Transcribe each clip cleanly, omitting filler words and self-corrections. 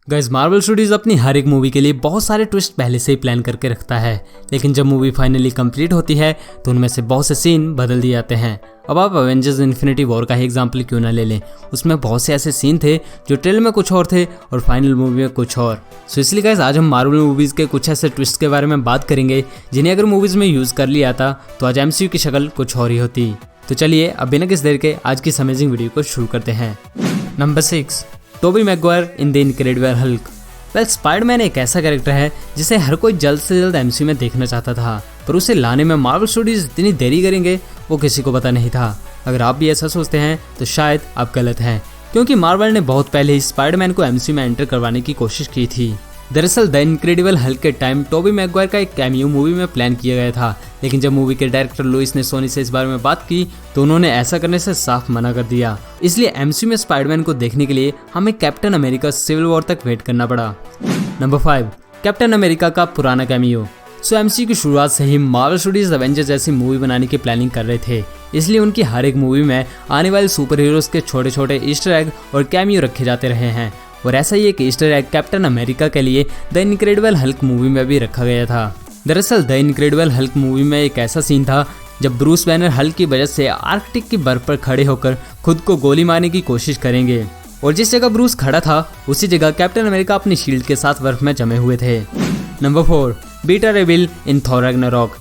Guys Marvel studios अपनी हर एक movie के लिए बहुत सारे ट्विस्ट पहले से ही प्लान करके रखता है, लेकिन जब मूवी फाइनली कंप्लीट होती है तो उनमें से बहुत से सीन बदल दिए जाते हैं। अब आप एवेंजर्स इन्फिनिटी वॉर का ही एग्जाम्पल क्यों ना ले लें, उसमें बहुत से ऐसे सीन थे जो ट्रेलर में कुछ और थे और फाइनल मूवी में कुछ और। सो इसलिए गाइस आज हम मार्वल मूवीज के कुछ ऐसे ट्विस्ट के बारे में बात करेंगे जिन्हें अगर मूवीज में यूज कर लिया था तो आज MCU की शक्ल कुछ और ही होती। तो चलिए अब बिना किसी देर के आज की अमेजिंग वीडियो को शुरू करते हैं। Number 6, Tobey Maguire in the Incredible Hulk. Spiderman एक ऐसा कैरेक्टर है जिसे हर कोई जल्द से जल्द MCU में देखना चाहता था, पर उसे लाने में मार्वल स्टूडियोज इतनी देरी करेंगे वो किसी को पता नहीं था। अगर आप भी ऐसा सोचते हैं तो शायद आप गलत हैं, क्योंकि मार्वल ने बहुत पहले ही स्पाइडरमैन को MCU में एंटर करवाने की कोशिश की थी। दरअसल द इनक्रेडिबल हल्क के टाइम टोबी मैगवायर का एक कैमियो मूवी में प्लान किया गया था, लेकिन जब मूवी के डायरेक्टर लुइस ने सोनी से इस बारे में बात की तो उन्होंने ऐसा करने से साफ मना कर दिया। इसलिए MCU में स्पाइडरमैन को देखने के लिए हमें कैप्टन अमेरिका सिविल वॉर तक वेट करना पड़ा। नंबर 5, कैप्टन अमेरिका का पुराना कैमियो। MCU की शुरुआत से ही मार्वल स्टूडियोज एवेंजर्स जैसी मूवी बनाने की प्लानिंग कर रहे थे, इसलिए उनकी हर एक मूवी में आने वाले सुपर हीरोज के छोटे छोटे ईस्टर एग और कैमियो रखे जाते रहे हैं, और ऐसा ही एक ईस्टर एग कैप्टन अमेरिका के लिए द इनक्रेडिबल हल्क मूवी में भी रखा गया था। दरअसल द इनक्रेडिबल हल्क मूवी में एक ऐसा सीन था जब ब्रूस बैनर हल्क की वजह से आर्कटिक की बर्फ पर खड़े होकर खुद को गोली मारने की कोशिश करेंगे, और जिस जगह ब्रूस खड़ा था उसी जगह कैप्टन अमेरिका अपनी शील्ड के साथ बर्फ में जमे हुए थे। नंबर 4, बीटा रे बिल इन थॉर रैग्नारोक।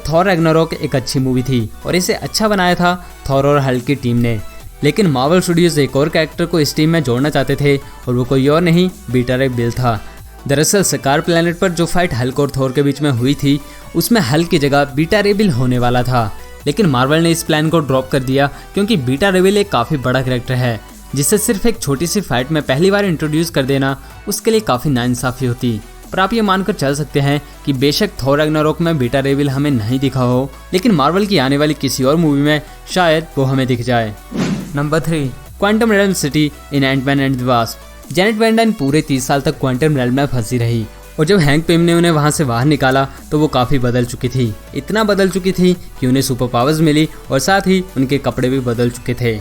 थॉर रैग्नारोक एक अच्छी मूवी थी और इसे अच्छा बनाया था थॉर और हल्क की टीम ने, लेकिन मार्वल स्टूडियोज एक और कैरेक्टर को इस टीम में जोड़ना चाहते थे और वो कोई और नहीं बीटा रे बिल था। दरअसल सकार प्लेनेट पर जो फाइट हल्क और थॉर के बीच में हुई थी उसमें हल्क की जगह बीटा रे बिल होने वाला था, लेकिन मार्वल ने इस प्लान को ड्रॉप कर दिया क्योंकि बीटा रे बिल एक काफ़ी बड़ा कैरेक्टर है जिसे सिर्फ एक छोटी सी फाइट में पहली बार इंट्रोड्यूस कर देना उसके लिए काफ़ी नाइंसाफ़ी होती। पर आप ये मानकर चल सकते हैं कि बेशक थॉर रैग्नारोक में बीटा रे बिल हमें नहीं दिखा हो, लेकिन मार्वल की आने वाली किसी और मूवी में शायद वो हमें दिख जाए। Number 3, quantum realm city in Antman and the Wasp. Janet van Dyne पूरे 30 साल तक क्वांटम रेल्म में फंसी रही, और जब हैंक पिम ने उन्हें वहां से बाहर निकाला तो वो काफ़ी बदल चुकी थी। इतना बदल चुकी थी कि उन्हें सुपर पावर्स मिली और साथ ही उनके कपड़े भी बदल चुके थे।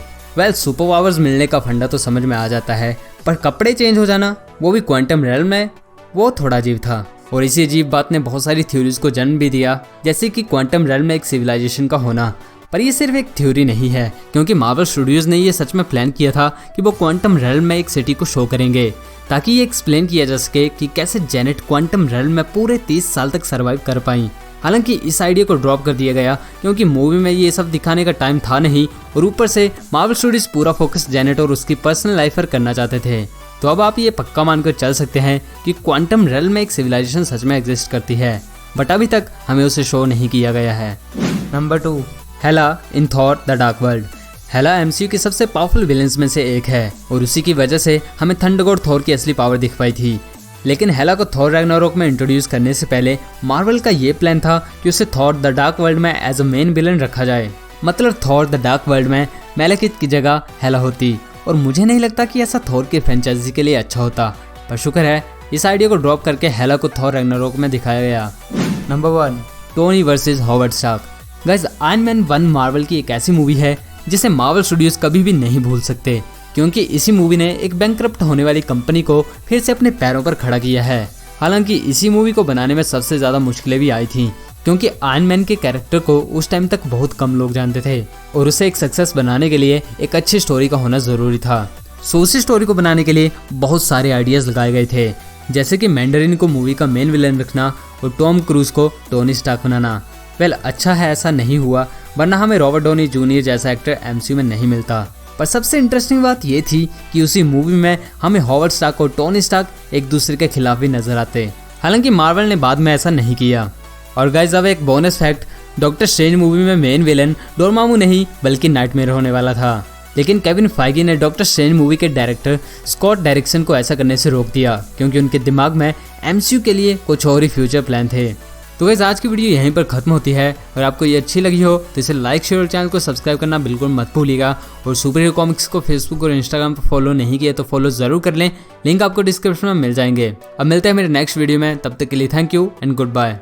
सुपर पावर्स मिलने का फंडा तो समझ में आ जाता है, पर कपड़े चेंज हो जाना वो भी क्वांटम रेल्म में, वो थोड़ा अजीब था। और इसी अजीब बात ने बहुत सारी थ्योरीज को जन्म भी दिया, जैसे कि क्वांटम रेल्म में एक सिविलाइजेशन का होना। पर ये सिर्फ एक थ्योरी नहीं है, क्योंकि मार्वल स्टूडियोज ने ये सच में प्लान किया था कि वो क्वांटम रेल्म में एक सिटी को शो करेंगे, ताकि ये एक्सप्लेन किया जा सके कि कैसे जेनेट क्वांटम रेल्म में पूरे 30 साल तक सर्वाइव कर पाई। हालांकि इस आइडिया को ड्रॉप कर दिया गया क्योंकि मूवी में ये सब दिखाने का टाइम था नहीं, और ऊपर से मार्वल स्टूडियोज पूरा फोकस जेनेट और उसकी पर्सनल लाइफ पर करना चाहते थे। तो अब आप ये पक्का मानकर चल सकते हैं कि क्वांटम रेल्म में एक सिविलाइजेशन सच में एग्जिस्ट करती है, बट अभी तक हमें उसे शो नहीं किया गया है। Number 2, Hela in Thor the Dark World. Hela MCU की सबसे पावरफुल विलेंस में से एक है, और उसी की वजह से हमें थंडर गॉड थॉर की असली पावर दिख पाई थी। लेकिन हेला को थॉर रैग्नारोक में इंट्रोड्यूस करने से पहले मार्वल का ये प्लान था कि उसे थॉर द डार्क वर्ल्ड में एज अ मेन विलन रखा जाए, मतलब थॉर द डार्क वर्ल्ड में मैलेकिथ की जगह हेला होती, और मुझे नहीं लगता कि ऐसा थॉर की फ्रेंचाइजी के लिए अच्छा होता, पर शुक्र है इस आइडिया को ड्रॉप करके हेला को थॉर रैग्नारोक में दिखाया गया। Number 1, Tony versus Howard Stark. Guys Iron Man 1 Marvel की एक ऐसी मूवी है जिसे मार्वल स्टूडियोज कभी भी नहीं भूल सकते, क्योंकि इसी मूवी ने एक बैंकरप्ट होने वाली कंपनी को फिर से अपने पैरों पर खड़ा किया है। हालांकि इसी मूवी को बनाने में सबसे ज़्यादा मुश्किलें भी आई थी, क्योंकि आयरन मैन के कैरेक्टर को उस टाइम तक बहुत कम लोग जानते थे, और उसे एक सक्सेस बनाने के लिए एक अच्छी स्टोरी का होना ज़रूरी था। सो उसी स्टोरी को बनाने के लिए बहुत सारे आइडियाज़ लगाए गए थे, जैसे कि मैंडरिन को मूवी का मेन विलन रखना और टॉम क्रूज को टोनी स्टार्क बनाना। अच्छा है ऐसा नहीं हुआ, वरना हमें रॉबर्ट डॉनी जूनियर जैसा एक्टर MCU में नहीं मिलता। पर सबसे इंटरेस्टिंग बात ये थी कि उसी मूवी में हमें हॉवर्ड स्टार्क और टोनी स्टार्क एक दूसरे के खिलाफ भी नजर आते। हालांकि मार्वल ने बाद में ऐसा नहीं किया। और गाइस अब एक bonus fact, doctor strange movie में मेन विलन डोरमामू नहीं बल्कि नाइटमेयर होने वाला था, लेकिन केविन फाइगी ने डॉक्टर स्ट्रेंज मूवी के डायरेक्टर स्कॉट डेरिक्सन को ऐसा करने से रोक दिया, क्योंकि उनके दिमाग में MCU के लिए कुछ और ही फ्यूचर प्लान थे। तो गाइस आज की वीडियो यहीं पर खत्म होती है। अगर आपको ये अच्छी लगी हो तो इसे लाइक, शेयर और चैनल को सब्सक्राइब करना बिल्कुल मत भूलिएगा, और सुपर हीरो कॉमिक्स को फेसबुक और इंस्टाग्राम पर फॉलो नहीं किया तो फॉलो जरूर कर लें, लिंक आपको डिस्क्रिप्शन में मिल जाएंगे। अब मिलते हैं मेरे नेक्स्ट वीडियो में, तब तक के लिए thank you and good bye.